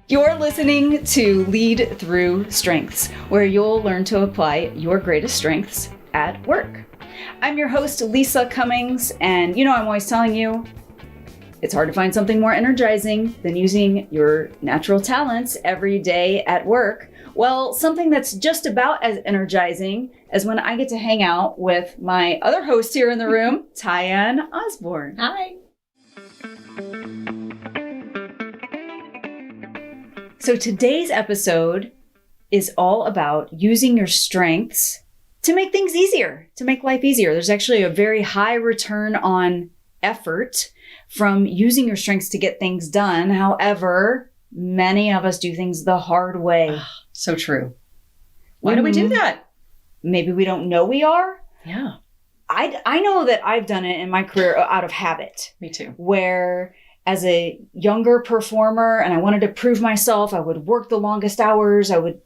You're listening to Lead Through Strengths, where you'll learn to apply your greatest strengths at work. I'm your host, Lisa Cummings, and I'm always telling you, it's hard to find something more energizing than using your natural talents every day at work. Well, something that's just about as energizing as when I get to hang out with my other host here in the room, Tyann Osborne. Hi. So today's episode is all about using your strengths to make things easier, to make life easier. There's actually a very high return on effort from using your strengths to get things done. However, many of us do things the hard way. So true. Why do we do that? Maybe we don't know we are. Yeah. I know that I've done it in my career out of habit. Me too. Where as a younger performer and I wanted to prove myself, I would work the longest hours. I would,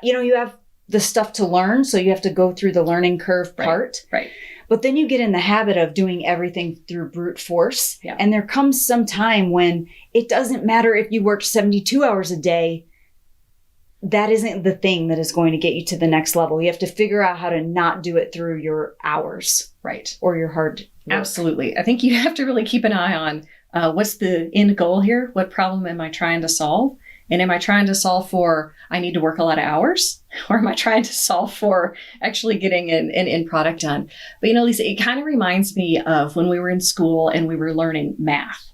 you have the stuff to learn. So you have to go through the learning curve part. Right. But then you get in the habit of doing everything through brute force. Yeah. And there comes some time when it doesn't matter if you work 72 hours a day. That isn't the thing that is going to get you to the next level. You have to figure out how to not do it through your hours. Right. Or your hard work. Absolutely. I think you have to really keep an eye on what's the end goal here? What problem am I trying to solve? And am I trying to solve for, I need to work a lot of hours? Or am I trying to solve for actually getting an end product done? But Lisa, it kind of reminds me of when we were in school and we were learning math.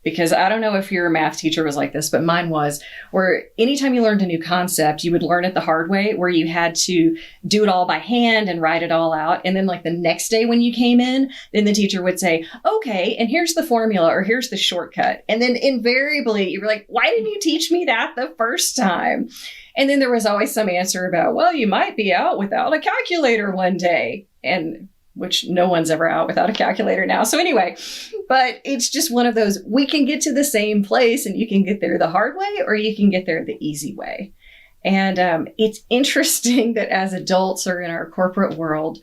Because I don't know if your math teacher was like this, but mine was, where anytime you learned a new concept, you would learn it the hard way, where you had to do it all by hand and write it all out. And then like the next day when you came in, then the teacher would say, okay, and here's the formula or here's the shortcut. And then invariably you were like, why didn't you teach me that the first time? And then there was always some answer about, well, you might be out without a calculator one day. And which no one's ever out without a calculator now. So anyway, but it's just one of those, we can get to the same place and you can get there the hard way or you can get there the easy way. And it's interesting that as adults or in our corporate world,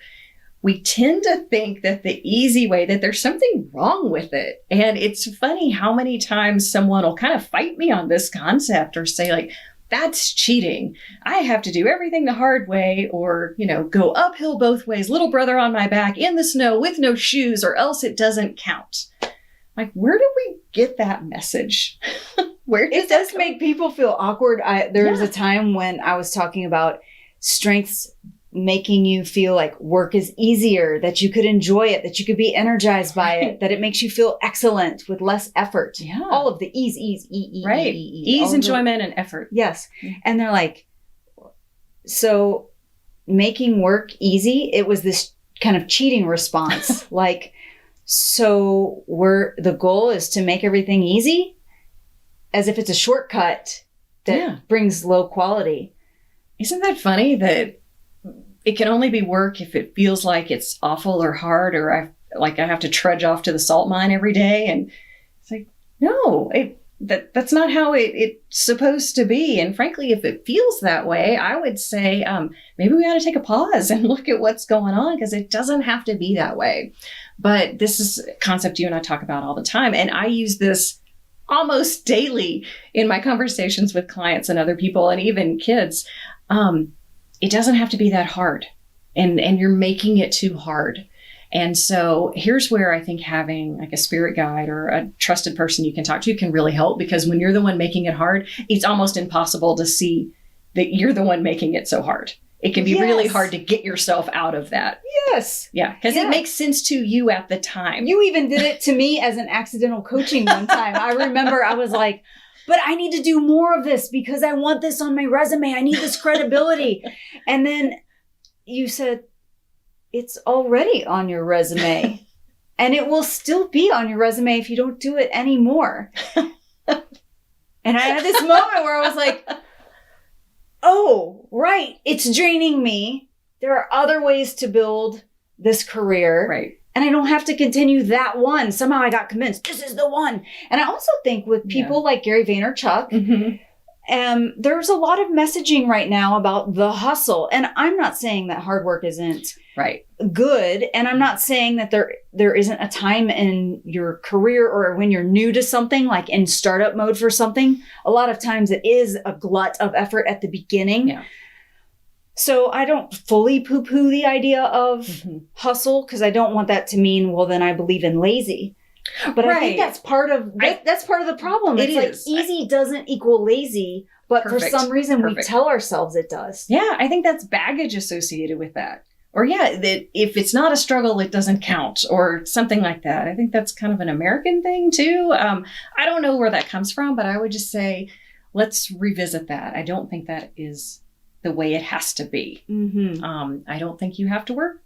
we tend to think that the easy way, that there's something wrong with it. And it's funny how many times someone will kind of fight me on this concept or say like, that's cheating. I have to do everything the hard way or, go uphill both ways, little brother on my back in the snow with no shoes or else it doesn't count. Like, where do we get that message? It does make people feel awkward. There was a time when I was talking about strengths making you feel like work is easier, that you could enjoy it, that you could be energized by it, that it makes you feel excellent with less effort. Yeah. All of the ease, right. Ease, enjoyment, and effort. Yes. And they're like, so making work easy, it was this kind of cheating response. Like, so the goal is to make everything easy as if it's a shortcut that brings low quality. Isn't that funny that it can only be work if it feels like it's awful or hard or I have to trudge off to the salt mine every day. And it's like, no, that's not how it's supposed to be. And frankly, if it feels that way, I would say maybe we ought to take a pause and look at what's going on because it doesn't have to be that way. But this is a concept you and I talk about all the time. And I use this almost daily in my conversations with clients and other people and even kids. It doesn't have to be that hard and you're making it too hard. And so here's where I think having like a spirit guide or a trusted person you can talk to can really help, because when you're the one making it hard, it's almost impossible to see that you're the one making it so hard. It can be really hard to get yourself out of that. Yes. Yeah. Because it makes sense to you at the time. You even did it to me as an accidental coaching one time. I remember I was like, but I need to do more of this because I want this on my resume. I need this credibility. And then you said, it's already on your resume and it will still be on your resume if you don't do it anymore. And I had this moment where I was like, oh, right. It's draining me. There are other ways to build this career. Right. And I don't have to continue that one. Somehow I got convinced this is the one. And I also think with people like Gary Vaynerchuk, There's a lot of messaging right now about the hustle. And I'm not saying that hard work isn't Right. good. And I'm not saying that there isn't a time in your career or when you're new to something, like in startup mode for something. A lot of times it is a glut of effort at the beginning. Yeah. So I don't fully poo-poo the idea of hustle, because I don't want that to mean, well, then I believe in lazy. But I think that's part of that's part of the problem. It's like easy doesn't equal lazy, but for some reason we tell ourselves it does. Yeah, I think that's baggage associated with that. Or that if it's not a struggle, it doesn't count, or something like that. I think that's kind of an American thing too. I don't know where that comes from, but I would just say, let's revisit that. I don't think that is the way it has to be. I don't think you have to work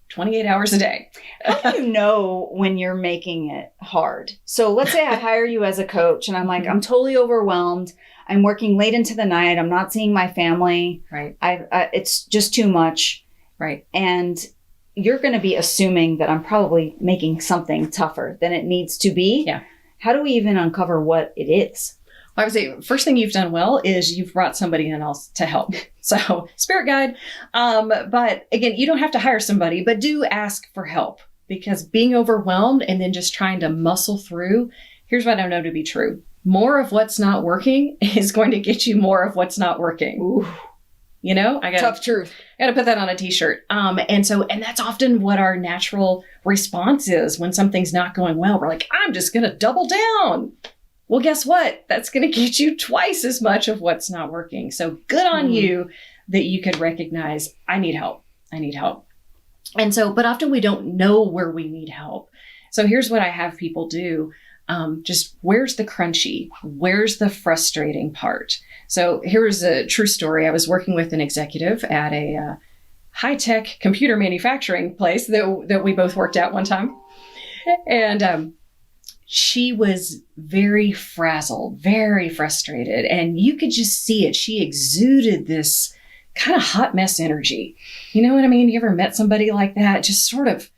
28 hours a day. How do you know when you're making it hard? So let's say I hire you as a coach and I'm like, I'm totally overwhelmed. I'm working late into the night. I'm not seeing my family. Right. It's just too much. Right. And you're going to be assuming that I'm probably making something tougher than it needs to be. Yeah. How do we even uncover what it is? I would say first thing you've done well is you've brought somebody in else to help. So spirit guide. But again, you don't have to hire somebody, but do ask for help, because being overwhelmed and then just trying to muscle through, here's what I know to be true. More of what's not working is going to get you more of what's not working. Ooh. You know, tough truth. I got to put that on a t-shirt. And that's often what our natural response is when something's not going well. We're like, I'm just going to double down. Well, guess what? That's going to get you twice as much of what's not working. So good on you that you could recognize, I need help. I need help. And so, but often we don't know where we need help. So here's what I have people do. Just where's the crunchy? Where's the frustrating part? So here's a true story. I was working with an executive at a high-tech computer manufacturing place that we both worked at one time. And she was very frazzled, very frustrated. And you could just see it. She exuded this kind of hot mess energy. You know what I mean? You ever met somebody like that? Just sort of,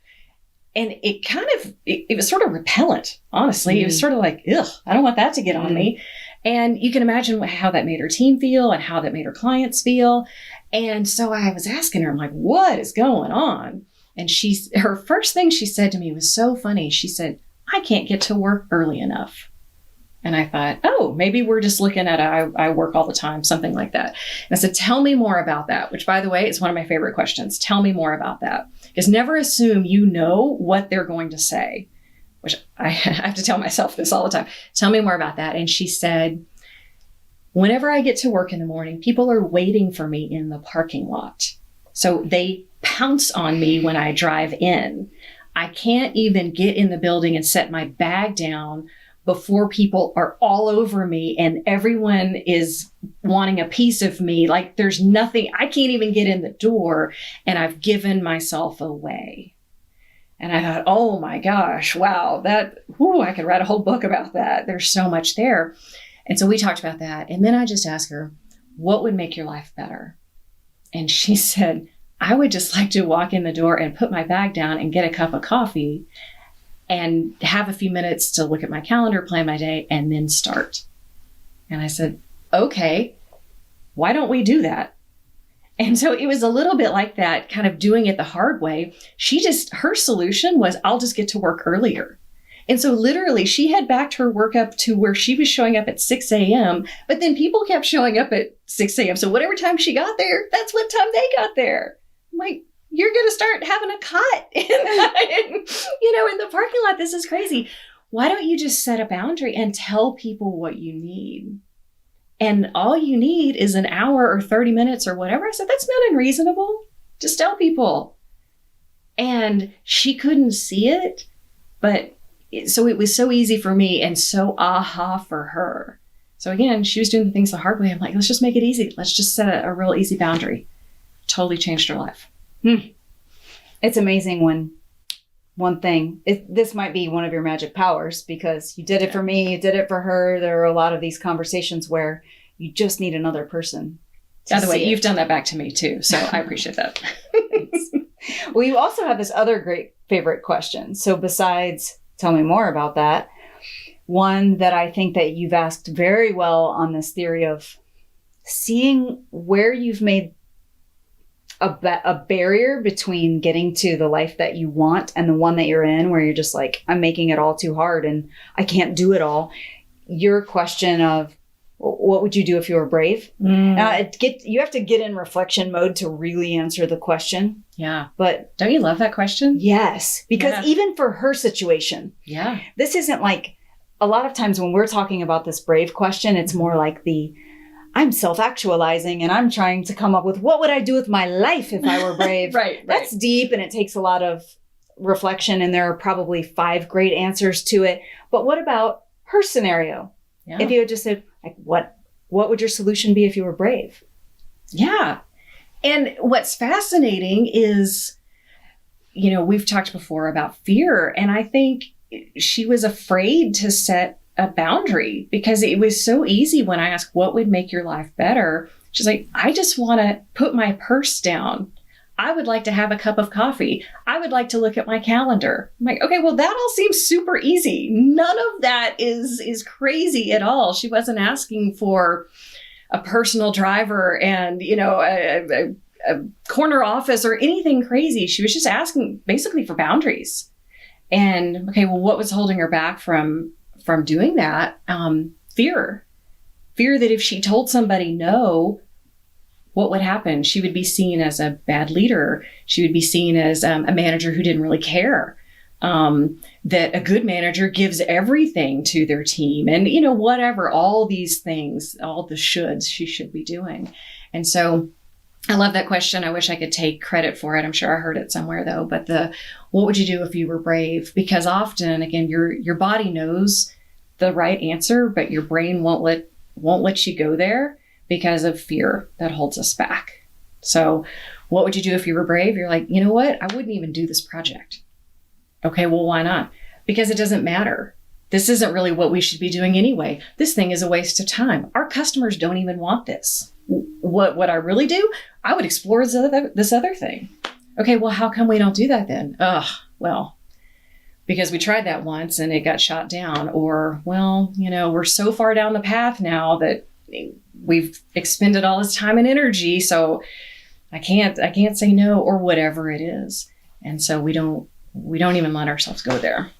and it was sort of repellent, honestly. It was sort of like, ugh, I don't want that to get on me. And you can imagine how that made her team feel and how that made her clients feel. And so I was asking her, I'm like, what is going on? And her first thing she said to me was so funny. She said, I can't get to work early enough. And I thought, oh, maybe we're just looking at I work all the time, something like that. And I said, tell me more about that, which, by the way, is one of my favorite questions. Tell me more about that. Because never assume you know what they're going to say, which I have to tell myself this all the time. Tell me more about that. And she said, whenever I get to work in the morning, people are waiting for me in the parking lot. So they pounce on me when I drive in. I can't even get in the building and set my bag down before people are all over me and everyone is wanting a piece of me. Like there's nothing, I can't even get in the door and I've given myself away. And I thought, oh my gosh, wow, I could write a whole book about that. There's so much there. And so we talked about that. And then I just asked her, what would make your life better? And she said, I would just like to walk in the door and put my bag down and get a cup of coffee and have a few minutes to look at my calendar, plan my day, and then start. And I said, okay, why don't we do that? And so it was a little bit like that, kind of doing it the hard way. Her solution was, I'll just get to work earlier. And so literally she had backed her work up to where she was showing up at 6 a.m., but then people kept showing up at 6 a.m. So whatever time she got there, that's what time they got there. I'm like, you're going to start having a cot in the parking lot. This is crazy. Why don't you just set a boundary and tell people what you need? And all you need is an hour or 30 minutes or whatever. I said, that's not unreasonable. Just tell people. And she couldn't see it, but so it was so easy for me and so aha for her. So again, she was doing the things the hard way. I'm like, let's just make it easy. Let's just set a real easy boundary. Totally changed her life. It's amazing when one thing, this might be one of your magic powers, because you did it for me, you did it for her. There are a lot of these conversations where you just need another person. By the way, you've done that back to me too. So I appreciate that. Well, you also have this other great favorite question. So besides, tell me more about that. one that I think that you've asked very well on this theory of seeing where you've made a barrier between getting to the life that you want and the one that you're in, where you're just like, I'm making it all too hard and I can't do it all. Your question of what would you do if you were brave? You have to get in reflection mode to really answer the question. Yeah. But don't you love that question? Yes. Because even for her situation, this isn't like, a lot of times when we're talking about this brave question, it's more like I'm self-actualizing and I'm trying to come up with what would I do with my life if I were brave. Right. That's deep and it takes a lot of reflection and there are probably 5 great answers to it. But what about her scenario? Yeah. If you had just said, like, what would your solution be if you were brave? Yeah. And what's fascinating is, we've talked before about fear, and I think she was afraid to set a boundary because it was so easy when I asked, what would make your life better? She's like, I just want to put my purse down. I would like to have a cup of coffee. I would like to look at my calendar. I'm like, okay, well, that all seems super easy. None of that is crazy at all. She wasn't asking for a personal driver and, a corner office or anything crazy. She was just asking basically for boundaries. And okay, well, what was holding her back from doing that? Fear that if she told somebody no, what would happen? She would be seen as a bad leader. She would be seen as a manager who didn't really care. That a good manager gives everything to their team and, whatever, all these things, all the shoulds she should be doing. And so I love that question. I wish I could take credit for it. I'm sure I heard it somewhere though, but what would you do if you were brave? Because often, again, your body knows the right answer, but your brain won't let you go there because of fear that holds us back. So what would you do if you were brave? You're like, you know what? I wouldn't even do this project. Okay, well, why not? Because it doesn't matter. This isn't really what we should be doing anyway. This thing is a waste of time. Our customers don't even want this. What I really do, I would explore this other thing. Okay, well, how come we don't do that then? Well, because we tried that once and it got shot down. Or, well, we're so far down the path now that we've expended all this time and energy, so I can't say no, or whatever it is. And so we don't even let ourselves go there.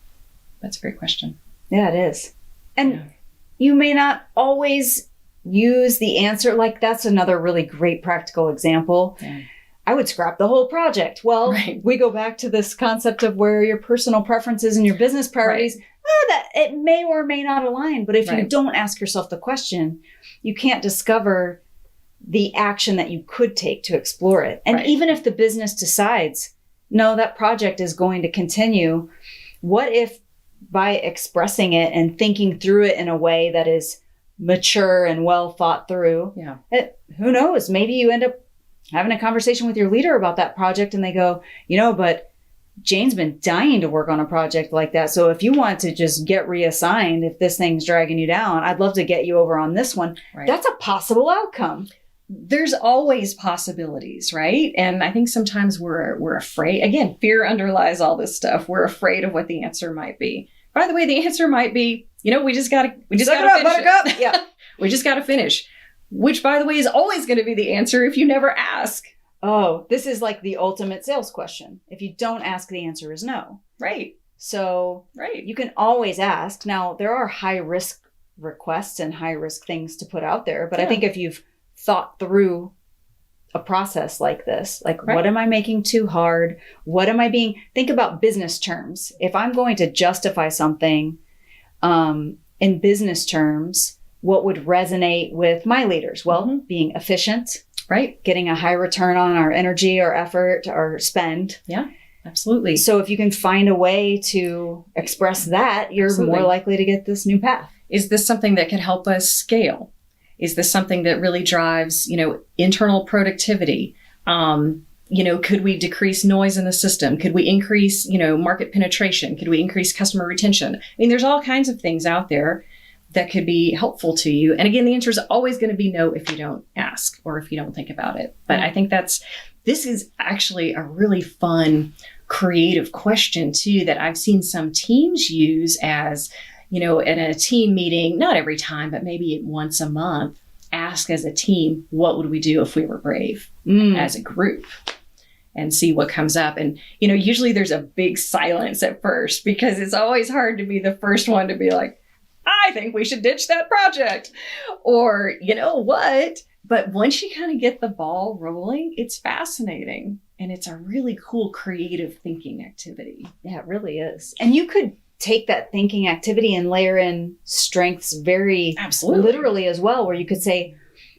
That's a great question. Yeah, it is. And you may not always use the answer. Like, that's another really great practical example. Yeah. I would scrap the whole project. Well, we go back to this concept of where your personal preferences and your business priorities, that it may or may not align. But if you don't ask yourself the question, you can't discover the action that you could take to explore it. And even if the business decides, no, that project is going to continue, what if by expressing it and thinking through it in a way that is mature and well thought through, who knows, maybe you end up having a conversation with your leader about that project and they go, but Jane's been dying to work on a project like that. So if you want to just get reassigned, if this thing's dragging you down, I'd love to get you over on this one. That's a possible outcome. There's always possibilities, right? And I think sometimes we're afraid. Again, fear underlies all this stuff. We're afraid of what the answer might be. By the way, the answer might be, we just gotta finish it. Yeah. We just gotta finish. Which, by the way, is always going to be the answer if you never ask. Oh, this is like the ultimate sales question. If you don't ask, the answer is no. Right. So you can always ask. Now, there are high risk requests and high risk things to put out there. But I think if you've thought through a process like this, like what am I making too hard? What am I think about business terms. If I'm going to justify something in business terms, what would resonate with my leaders? Well, being efficient, getting a high return on our energy, our effort, our spend. Yeah, absolutely. So if you can find a way to express that, you're more likely to get this new path. Is this something that can help us scale? Is this something that really drives, internal productivity? Could we decrease noise in the system? Could we increase, market penetration? Could we increase customer retention? I mean, there's all kinds of things out there that could be helpful to you. And again, the answer is always going to be no if you don't ask or if you don't think about it. But I think this is actually a really fun, creative question too, that I've seen some teams use as, in a team meeting, not every time, but maybe once a month, ask as a team, what would we do if we were brave as a group? And see what comes up. And, usually there's a big silence at first because it's always hard to be the first one to be like, I think we should ditch that project. Or, you know what? But once you kind of get the ball rolling, it's fascinating. And it's a really cool creative thinking activity. Yeah, it really is. And you could take that thinking activity and layer in strengths very absolutely literally as well, where you could say,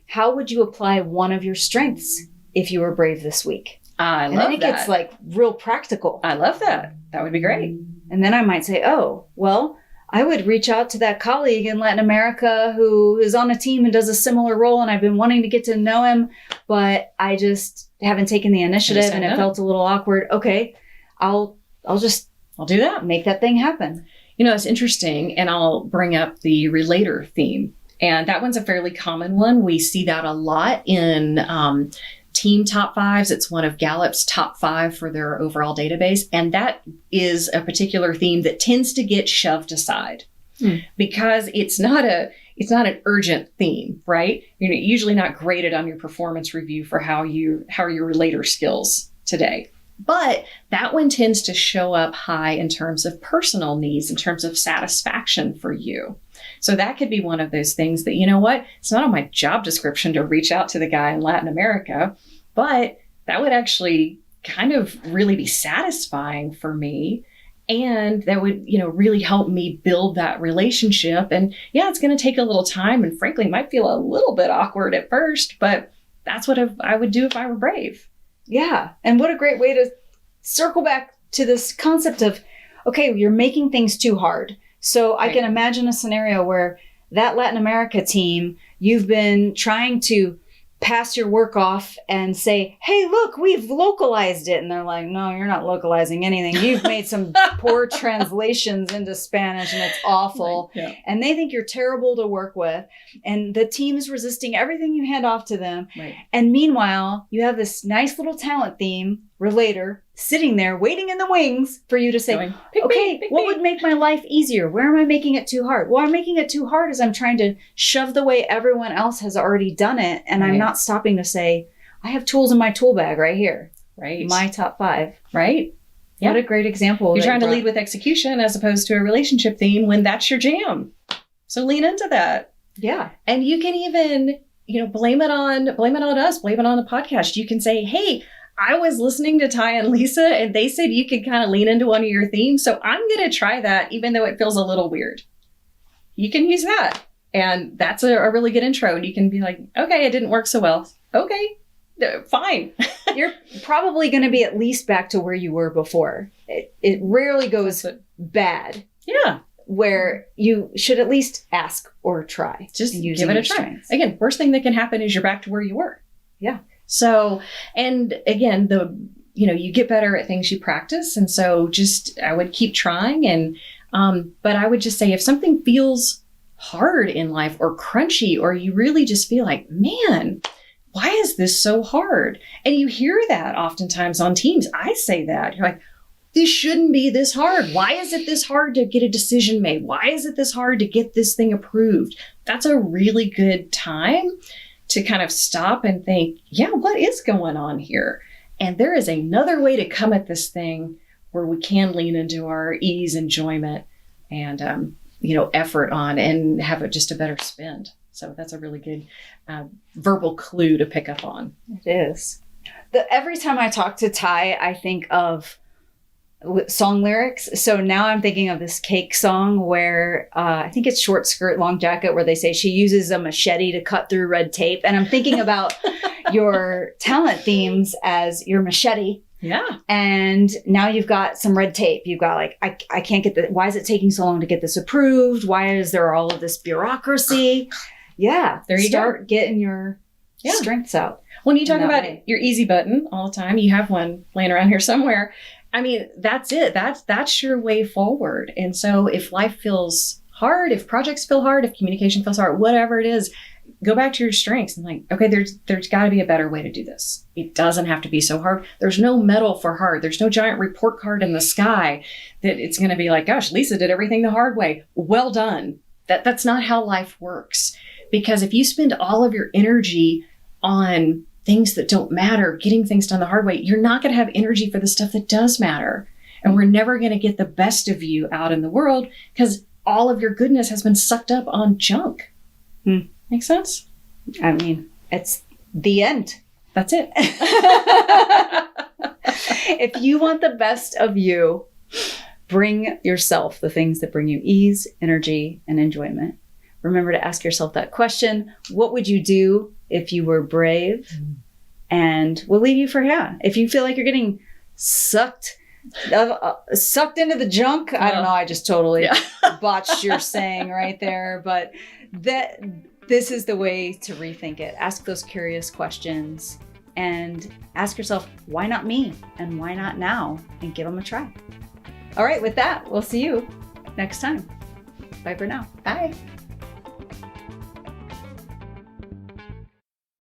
how would you apply one of your strengths if you were brave this week? I love that. And then it gets like real practical. I love that. That would be great. And then I might say, oh, well, I would reach out to that colleague in Latin America who is on a team and does a similar role. And I've been wanting to get to know him, but I just haven't taken the initiative and it felt a little awkward. Okay, I'll do that. Make that thing happen. It's interesting. And I'll bring up the relator theme. And that one's a fairly common one. We see that a lot in team top fives. It's one of Gallup's top 5 for their overall database. And that is a particular theme that tends to get shoved aside because it's not an urgent theme, right? You're usually not graded on your performance review for how are your relator skills today. But that one tends to show up high in terms of personal needs, in terms of satisfaction for you. So that could be one of those things that, it's not on my job description to reach out to the guy in Latin America, but that would actually kind of really be satisfying for me. And that would, really help me build that relationship. And yeah, it's going to take a little time and frankly might feel a little bit awkward at first, but that's what I would do if I were brave. Yeah. And what a great way to circle back to this concept of, okay, you're making things too hard. So I can imagine a scenario where that Latin America team, you've been trying to pass your work off and say, hey, look, we've localized it. And they're like, no, you're not localizing anything. You've made some poor translations into Spanish and it's awful. Right. Yeah. And they think you're terrible to work with. And the team's resisting everything you hand off to them. Right. And meanwhile, you have this nice little talent theme relator sitting there waiting in the wings for you to say, going, okay, what would make my life easier? Where am I making it too hard? Well, I'm making it too hard as I'm trying to shove the way everyone else has already done it. And I'm not stopping to say, I have tools in my tool bag right here. Right. My top 5. Right. Yeah. What a great example. You're trying to lead with execution as opposed to a relationship theme when that's your jam. So lean into that. Yeah. And you can even, blame it on us, blame it on the podcast. You can say, hey, I was listening to Ty and Lisa and they said you could kind of lean into one of your themes. So I'm going to try that, even though it feels a little weird. You can use that. And that's a really good intro. And you can be like, okay, it didn't work so well. Okay, fine. You're probably going to be at least back to where you were before. It rarely goes bad. Yeah. Where you should at least ask or try. Just give it a try. Strengths. Again, worst thing that can happen is you're back to where you were. Yeah. So, and again, you get better at things you practice. And so I would keep trying. And, but I would just say if something feels hard in life or crunchy, or you really just feel like, man, why is this so hard? And you hear that oftentimes on teams. I say that. You're like, this shouldn't be this hard. Why is it this hard to get a decision made? Why is it this hard to get this thing approved? That's a really good time to kind of stop and think, yeah, what is going on here? And there is another way to come at this thing where we can lean into our ease, enjoyment, and, effort on and have just a better spend. So that's a really good verbal clue to pick up on. It is. Every time I talk to Ty, I think of song lyrics. So now I'm thinking of this Cake song where I think it's Short Skirt, Long Jacket, where they say she uses a machete to cut through red tape. And I'm thinking about your talent themes as your machete. Yeah. And now you've got some red tape. You've got like, I can't get why is it taking so long to get this approved? Why is there all of this bureaucracy? Yeah. There you start getting your strengths out. When you talk about your easy button all the time, you have one laying around here somewhere. I mean, that's it. That's your way forward. And so if life feels hard, if projects feel hard, if communication feels hard, whatever it is, go back to your strengths and like, okay, there's got to be a better way to do this. It doesn't have to be so hard. There's no medal for hard. There's no giant report card in the sky that it's going to be like, gosh, Lisa did everything the hard way. Well done. That's not how life works. Because if you spend all of your energy on things that don't matter, getting things done the hard way, you're not going to have energy for the stuff that does matter. And we're never going to get the best of you out in the world because all of your goodness has been sucked up on junk. Make sense? I mean, it's the end. That's it. If you want the best of you, bring yourself the things that bring you ease, energy, and enjoyment. Remember to ask yourself that question. What would you do if you were brave? And we'll leave you for, if you feel like you're getting sucked into the junk. I don't know. I just totally botched your saying right there. But this is the way to rethink it. Ask those curious questions and ask yourself, why not me? And why not now? And give them a try. All right. With that, we'll see you next time. Bye for now. Bye.